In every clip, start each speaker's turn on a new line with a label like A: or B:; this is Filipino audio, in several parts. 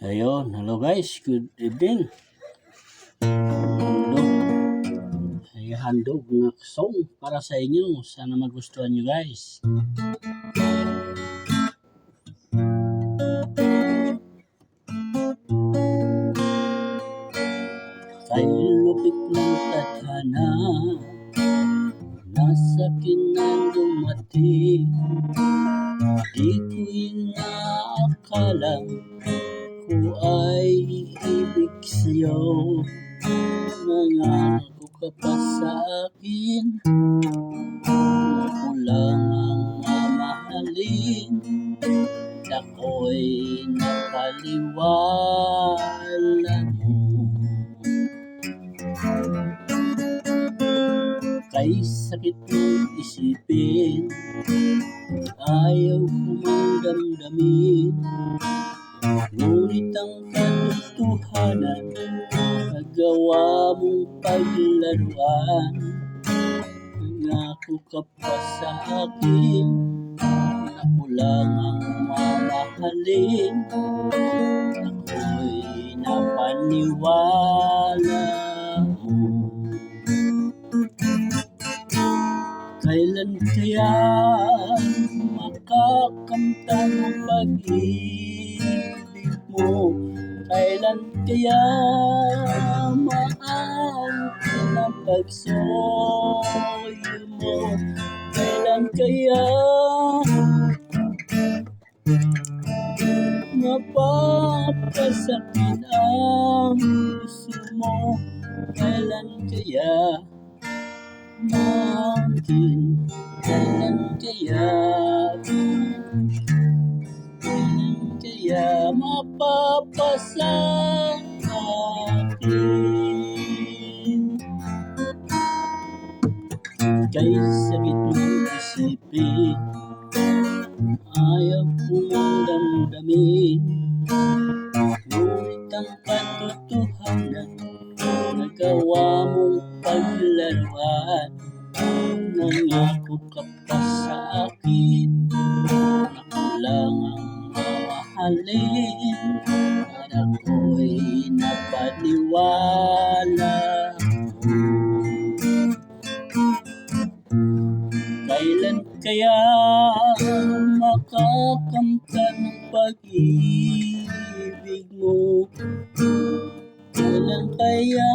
A: Ayun, hello guys, good evening. Ay handog nga song para sa inyo. Sana magustuhan nyo guys. Kay lupit ng tadhana, nasa kinang dumating. Di ko inaakalang ko ay ibig sa'yo. Nangako ka pa sa akin, ako lang ang mamahalin. Ako'y napaliwala mo. Kay sakit ng isipin, ayaw ko mang damdamin. Ngunit ang katotohanan, nagawa mong paglaruan. Nangako ka pa sa akin, ako lang ang mamahalin. Ako'y napaniwala mo. Kailan kaya makakamtan ang pag-ibig mo? Kailan kaya maangkin ang pagsuyo mo? Kailan kaya mapapasakin ang puso mo? Kailan kaya maangkin? Kailan kaya mapapasakin? Kay sakit ng isipin, ayaw ko mang damdamin. Ngunit ang katotohanan, nagawa mong paglaruan. Nangako ka pa sa akin, ako lang ang mamahalin. At ako'y napaniwala mo. Kailan kaya makakamtan ang pag-ibig mo? Kailan kaya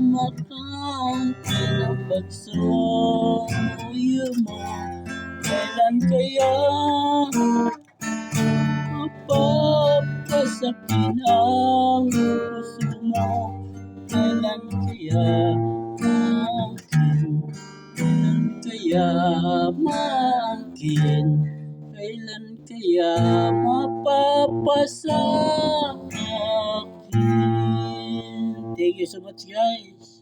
A: makamtan ang pagsuyo mo? Kailan kaya mapapasakin ang puso mo? Kailan kaya maangkin? Kailan kaya maangkin? Kailan kaya mapapasakin? Thank you so much guys.